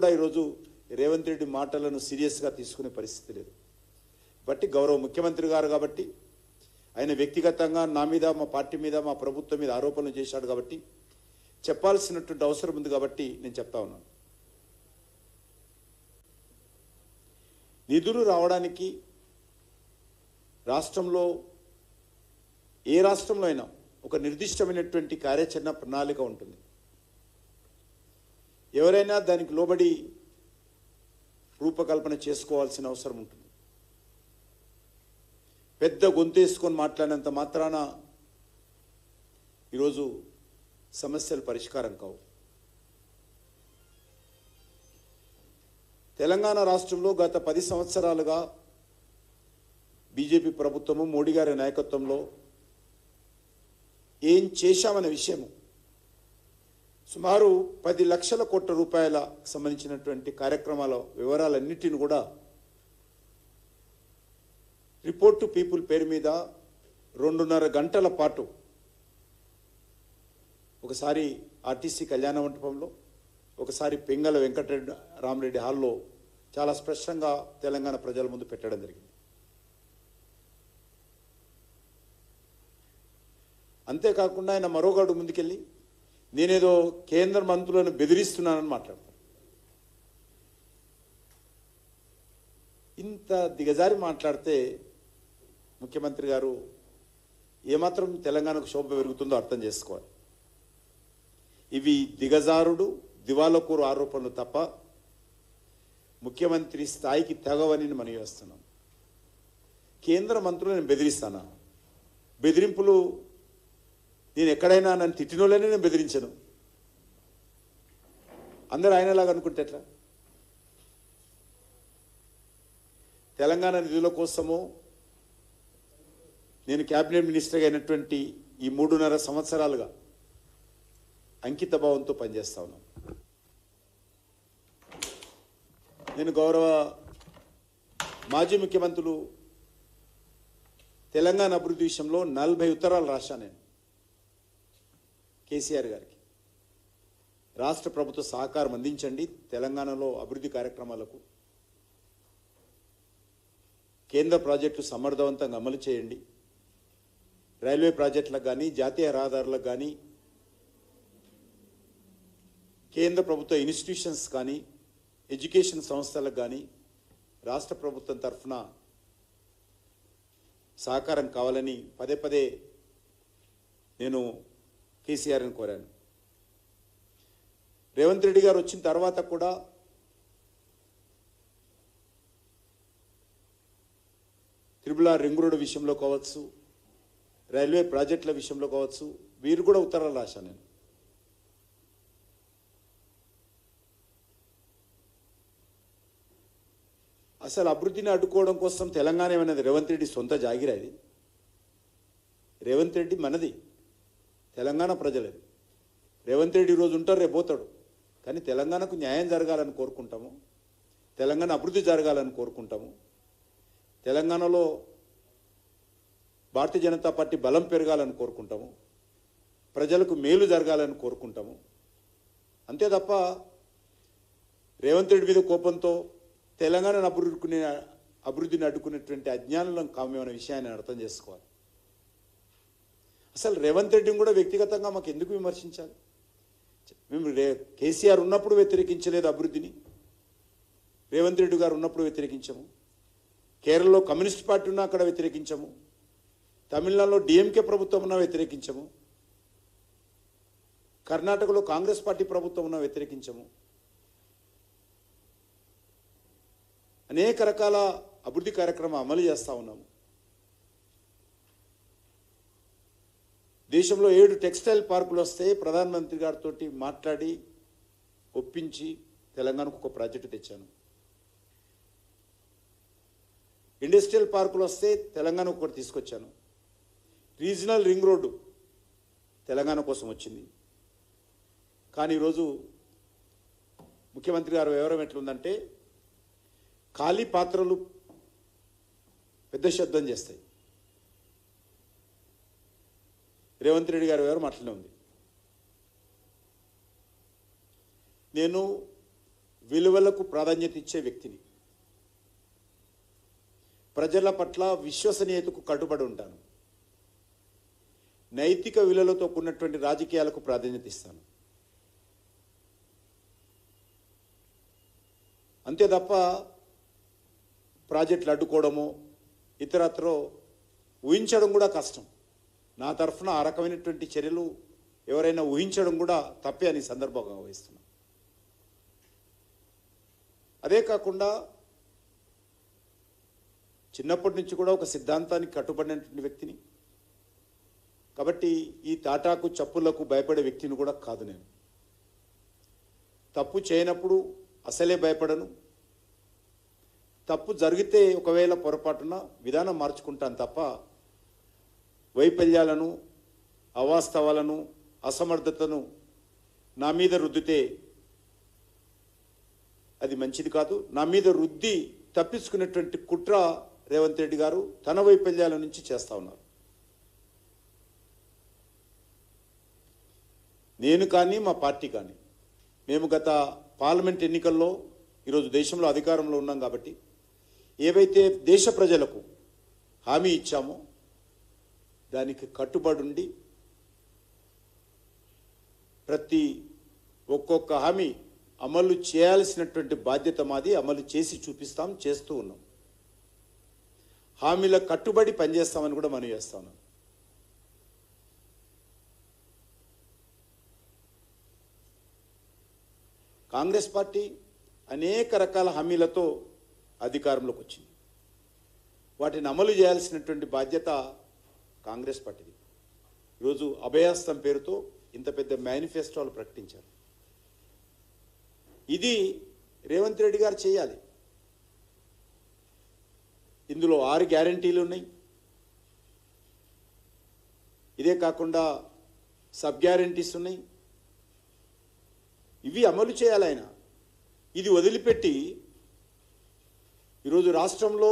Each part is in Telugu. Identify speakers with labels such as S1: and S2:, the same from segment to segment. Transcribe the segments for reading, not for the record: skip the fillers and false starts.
S1: కూడా ఈరోజు రేవంత్ రెడ్డి మాటలను సీరియస్గా తీసుకునే పరిస్థితి లేదు. బట్టి గౌరవ ముఖ్యమంత్రి గారు కాబట్టి ఆయన వ్యక్తిగతంగా నా మీద, మా పార్టీ మీద, మా ప్రభుత్వం మీద ఆరోపణలు చేశాడు కాబట్టి చెప్పాల్సినటువంటి అవసరం ఉంది కాబట్టి నేను చెప్తా ఉన్నాను. నిధులు రావడానికి రాష్ట్రంలో ఏ రాష్ట్రంలో అయినా ఒక నిర్దిష్టమైనటువంటి కార్యాచరణ ప్రణాళిక ఉంటుంది. ఎవరైనా దానికి లోబడి రూపకల్పన చేసుకోవాల్సిన అవసరం ఉంటుంది. పెద్ద గొంతేసుకొని మాట్లాడినంత మాత్రాన ఈరోజు సమస్యలు పరిష్కారం కావు. తెలంగాణ రాష్ట్రంలో గత 10 సంవత్సరాలుగా బీజేపీ ప్రభుత్వము మోడీ గారి నాయకత్వంలో ఏం చేశామనే విషయము సుమారు 10 లక్షల కోట్ల రూపాయల సంబంధించినటువంటి కార్యక్రమాల వివరాలన్నిటిని కూడా రిపోర్ట్ టు పీపుల్ పేరు మీద 2.5 గంటల పాటు ఒకసారి ఆర్టీసీ కళ్యాణ మంటపంలో, ఒకసారి పెంగళ వెంకటరెడ్డి రామరెడ్డి హాల్లో చాలా స్పష్టంగా తెలంగాణ ప్రజల ముందు పెట్టడం జరిగింది. అంతేకాకుండా ఆయన మరోగాడు ముందుకెళ్ళి నేనేదో కేంద్ర మంత్రులను బెదిరిస్తున్నానని మాట్లాడతాను. ఇంత దిగజారి మాట్లాడితే ముఖ్యమంత్రి గారు ఏమాత్రం తెలంగాణకు శోభ పెరుగుతుందో అర్థం చేసుకోవాలి. ఇవి దిగజారుడు, దివాలకోరు ఆరోపణలు తప్ప ముఖ్యమంత్రి స్థాయికి తెగవని మనం చేస్తున్నాం. కేంద్ర మంత్రులు నేను బెదిరిస్తానా? బెదిరింపులు నేను ఎక్కడైనా నన్ను తిట్టినోళ్ళనే నేను బెదిరించను. అందరూ ఆయనలాగా అనుకుంటే ఎట్లా? తెలంగాణ నిధుల కోసము నేను క్యాబినెట్ మినిస్టర్గా అయినటువంటి ఈ 3.5 సంవత్సరాలుగా అంకిత భావంతో పనిచేస్తా ఉన్నాను. నేను గౌరవ మాజీ ముఖ్యమంత్రులు తెలంగాణ అభివృద్ధి విషయంలో 40 ఉత్తరాలు రాశాను నేను కేసీఆర్ గారికి. రాష్ట్ర ప్రభుత్వ సహకారం అందించండి, తెలంగాణలో అభివృద్ధి కార్యక్రమాలకు కేంద్ర ప్రాజెక్టులు సమర్థవంతంగా అమలు చేయండి, రైల్వే ప్రాజెక్టులకు కానీ, జాతీయ రహదారులకు కానీ, కేంద్ర ప్రభుత్వ ఇన్స్టిట్యూషన్స్ కానీ, ఎడ్యుకేషన్ సంస్థలకు కానీ రాష్ట్ర ప్రభుత్వం తరఫున సహకారం కావాలని పదే పదే నేను కేసీఆర్ని కోరాను. రేవంత్ రెడ్డి గారు వచ్చిన తర్వాత కూడా త్రిపుల్ ఆర్ రింగ్ రోడ్డు విషయంలో కావచ్చు, రైల్వే ప్రాజెక్టుల విషయంలో కావచ్చు, వీరు కూడా ఉత్తరాలు రాశాను నేను. అసలు అభివృద్ధిని అడ్డుకోవడం కోసం తెలంగాణ ఏమన్నది రేవంత్ రెడ్డి సొంత జాగిరా? ఇది రేవంత్ రెడ్డి మనది, తెలంగాణ ప్రజలది. రేవంత్ రెడ్డి ఈరోజు ఉంటారు, రేపు పోతాడు. కానీ తెలంగాణకు న్యాయం జరగాలని కోరుకుంటాము, తెలంగాణ అభివృద్ధి జరగాలని కోరుకుంటాము, తెలంగాణలో భారతీయ జనతా పార్టీ బలం పెరగాలని కోరుకుంటాము, ప్రజలకు మేలు జరగాలని కోరుకుంటాము. అంతే తప్ప రేవంత్ రెడ్డి మీద కోపంతో తెలంగాణను అభివృద్ధిని అడ్డుకునేటువంటి అజ్ఞానం కామ్యమైన విషయాన్ని అర్థం చేసుకోవాలి. అసలు రేవంత్ రెడ్డిని కూడా వ్యక్తిగతంగా మాకు ఎందుకు విమర్శించాలి? మేము కేసీఆర్ ఉన్నప్పుడు వ్యతిరేకించలేదు అభివృద్ధిని, రేవంత్ రెడ్డి గారు ఉన్నప్పుడు వ్యతిరేకించాము. కేరళలో కమ్యూనిస్ట్ పార్టీ ఉన్నా అక్కడ వ్యతిరేకించాము, తమిళనాడులో డిఎంకే ప్రభుత్వం ఉన్నా వ్యతిరేకించాము, కర్ణాటకలో కాంగ్రెస్ పార్టీ ప్రభుత్వం ఉన్నా వ్యతిరేకించాము. అనేక రకాల అభివృద్ధి కార్యక్రమం అమలు చేస్తూ ఉన్నాము. దేశంలో 7 టెక్స్టైల్ పార్కులు వస్తే ప్రధానమంత్రి గారితో మాట్లాడి ఒప్పించి తెలంగాణకు ఒక ప్రాజెక్టు తెచ్చాను. ఇండస్ట్రియల్ పార్కులు వస్తే తెలంగాణకు ఒకటి తీసుకొచ్చాను. రీజనల్ రింగ్ రోడ్డు తెలంగాణ కోసం వచ్చింది. కానీ ఈరోజు ముఖ్యమంత్రి గారు వివరం ఎట్లుందంటే ఖాళీ పాత్రలు పెద్ద శబ్దం చేస్తాయి. రేవంత్ రెడ్డి గారి వివరం అట్లనే ఉంది. నేను విలువలకు ప్రాధాన్యత ఇచ్చే వ్యక్తిని. ప్రజల పట్ల విశ్వసనీయతకు కట్టుబడి ఉంటాను. నైతిక విలువలతో కూడినటువంటి రాజకీయాలకు ప్రాధాన్యత ఇస్తాను. అంతే తప్ప ప్రాజెక్టులు అడ్డుకోవడమో ఇతరత్రో ఊహించడం కూడా కష్టం. నా తరఫున ఆ రకమైనటువంటి చర్యలు ఎవరైనా ఊహించడం కూడా తప్పే అని సందర్భంగా వహిస్తున్నాను. అదే కాకుండా చిన్నప్పటి నుంచి కూడా ఒక సిద్ధాంతానికి కట్టుబడినటువంటి వ్యక్తిని. కాబట్టి ఈ తాటాకు చప్పులకు భయపడే వ్యక్తిని కూడా కాదు నేను. తప్పు చేయనప్పుడు అసలే భయపడను. తప్పు జరిగితే ఒకవేళ పొరపాటున విధానం మార్చుకుంటాను తప్ప వైఫల్యాలను, అవాస్తవాలను, అసమర్థతను నా మీద రుద్దితే అది మంచిది కాదు. నా మీద రుద్ది తప్పించుకునేటువంటి కుట్ర రేవంత్ రెడ్డి గారు తన వైఫల్యాల నుంచి చేస్తూ ఉన్నారు. నేను కానీ మా పార్టీ కానీ మేము గత పార్లమెంట్ ఎన్నికల్లో ఈరోజు దేశంలో అధికారంలో ఉన్నాం కాబట్టి ఏవైతే దేశ ప్రజలకు హామీ ఇచ్చామో దానికి కట్టుబడి ఉండి ప్రతి ఒక్కొక్క హామీ అమలు చేయాల్సినటువంటి బాధ్యత మాది. అమలు చేసి చూపిస్తాం, చేస్తూ ఉన్నాం. హామీల కట్టుబడి పనిచేస్తామని కూడా మనం చేస్తా ఉన్నాం. కాంగ్రెస్ పార్టీ అనేక రకాల హామీలతో అధికారంలోకి వచ్చింది. వాటిని అమలు చేయాల్సినటువంటి బాధ్యత కాంగ్రెస్ పార్టీది. ఈరోజు అభయహస్తం పేరుతో ఇంత పెద్ద మేనిఫెస్టోలు ప్రకటించారు. ఇది రేవంత్ రెడ్డి గారు చేయాలి. ఇందులో 6 గ్యారంటీలు ఉన్నాయి. ఇదే కాకుండా సబ్ గ్యారంటీస్ ఉన్నాయి. ఇవి అమలు చేయాలి ఆయన. ఇది వదిలిపెట్టి ఈరోజు రాష్ట్రంలో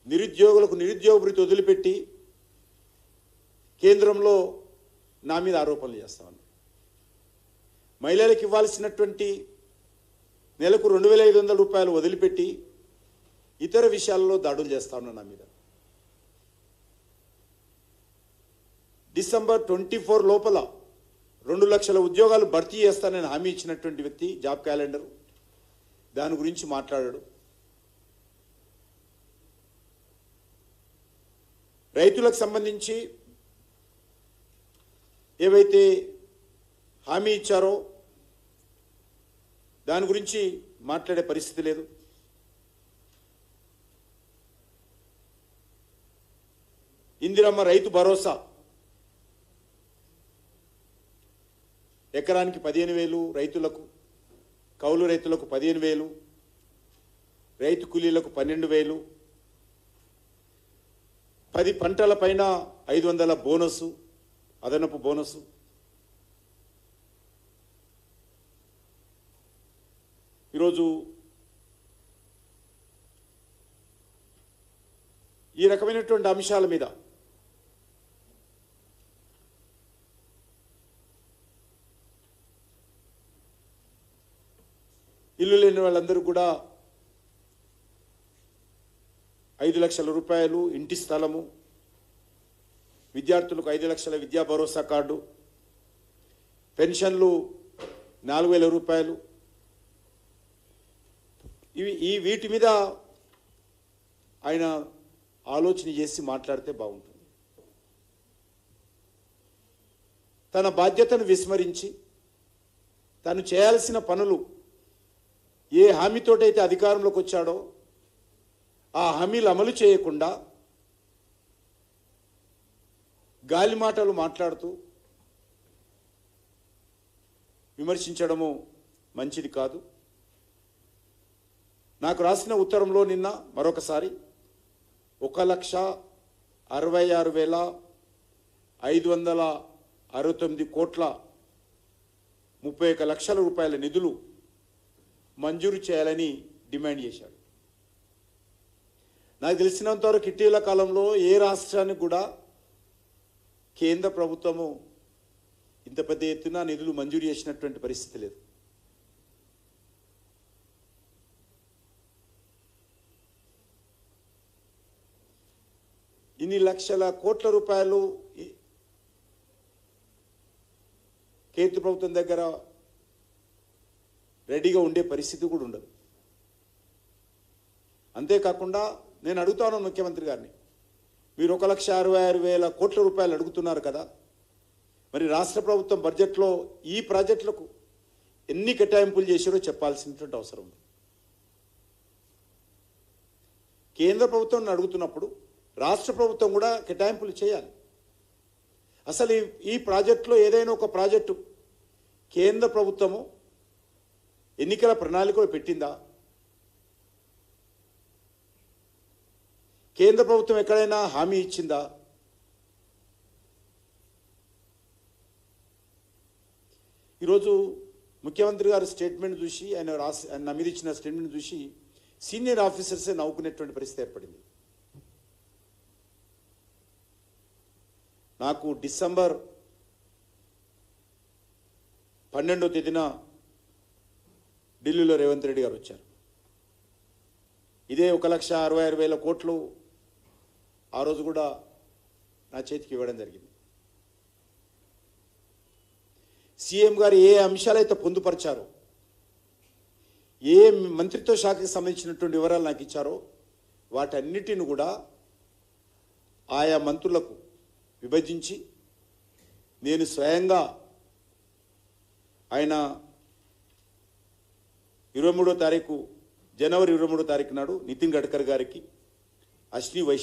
S1: నిరుద్యోగులకు నిరుద్యోగ భృతి వదిలిపెట్టి కేంద్రంలో నా మీద ఆరోపణలు చేస్తా ఉన్నారు. మహిళలకు ఇవ్వాల్సినటువంటి నెలకు 2,500 రూపాయలు వదిలిపెట్టి ఇతర విషయాల్లో దాడులు చేస్తా ఉన్నా నా మీద. డిసెంబర్ 24 లోపల 2 లక్షల ఉద్యోగాలు భర్తీ చేస్తానని హామీ ఇచ్చినటువంటి వ్యక్తి జాబ్ క్యాలెండర్ దాని గురించి మాట్లాడాడు. రైతులకు సంబంధించి ఏవైతే హామీ ఇచ్చారో దాని గురించి మాట్లాడే పరిస్థితి లేదు. ఇందిరమ్మ రైతు భరోసా ఎకరానికి 15,000 రైతులకు, కౌలు రైతులకు 15,000, రైతు కూలీలకు 12,000, 10 పంటల పైన 500 బోనసు, అదనపు బోనసు. ఈరోజు ఈ రకమైనటువంటి అంశాల మీద ఇల్లు లేని వాళ్ళందరూ కూడా 5 లక్షల రూపాయలు ఇంటి స్థలము, విద్యార్థులకు 5 లక్షల విద్యా భరోసా కార్డు, పెన్షన్లు 4,000 రూపాయలు. వీటి మీద ఆయన ఆలోచన చేసి మాట్లాడితే బాగుంటుంది. తన బాధ్యతను విస్మరించి తను చేయాల్సిన పనులు ఏ హామీతోటైతే అధికారంలోకి వచ్చాడో ఆ హామీలు అమలు చేయకుండా గాలి మాటలు మాట్లాడుతూ విమర్శించడము మంచిది కాదు. నాకు రాసిన ఉత్తరంలో నిన్న మరొకసారి 1,66,569 కోట్ల 31 లక్షల రూపాయల నిధులు మంజూరు చేయాలని డిమాండ్ చేశాడు. నాకు తెలిసినంతవరకు ఇటీవల కాలంలో ఏ రాష్ట్రానికి కూడా కేంద్ర ప్రభుత్వము ఇంత పెద్ద ఎత్తున నిధులు మంజూరు చేసినటువంటి పరిస్థితి లేదు. ఇన్ని లక్షల కోట్ల రూపాయలు కేంద్ర ప్రభుత్వం దగ్గర రెడీగా ఉండే పరిస్థితి కూడా ఉండదు. అంతేకాకుండా నేను అడుగుతాను ముఖ్యమంత్రి గారిని, మీరు 1,66,000 కోట్ల రూపాయలు అడుగుతున్నారు కదా, మరి రాష్ట్ర ప్రభుత్వం బడ్జెట్లో ఈ ప్రాజెక్టులకు ఎన్ని కేటాయింపులు చేశారో చెప్పాల్సినటువంటి అవసరం ఉంది. కేంద్ర ప్రభుత్వం అడుగుతున్నప్పుడు రాష్ట్ర ప్రభుత్వం కూడా కేటాయింపులు చేయాలి. అసలు ఈ ప్రాజెక్టులో ఏదైనా ఒక ప్రాజెక్టు కేంద్ర ప్రభుత్వము ఎన్నికల ప్రణాళికలో పెట్టిందా? కేంద్ర ప్రభుత్వం ఎక్కడైనా హామీ ఇచ్చిందా? ఈరోజు ముఖ్యమంత్రి గారి స్టేట్మెంట్ చూసి ఆయన నమోదించిన స్టేట్మెంట్ చూసి సీనియర్ ఆఫీసర్సే నవ్వుకునేటువంటి పరిస్థితి ఏర్పడింది. నాకు డిసెంబర్ 12వ తేదీన ఢిల్లీలో రేవంత్ రెడ్డి గారు వచ్చారు. ఇదే 1,66,000 కోట్లు ఆ రోజు కూడా నా చేతికి ఇవ్వడం జరిగింది. సీఎం గారు ఏ అంశాలైతే పొందుపరిచారో, ఏ మంత్రిత్వ శాఖకి సంబంధించినటువంటి వివరాలు నాకు ఇచ్చారో వాటన్నిటిని కూడా ఆయా మంత్రులకు విభజించి నేను స్వయంగా ఆయన 23వ తారీఖు జనవరి 23వ తారీఖు నాడు నితిన్ గడ్కరీ గారికి, అశ్విని వైష్ణవ్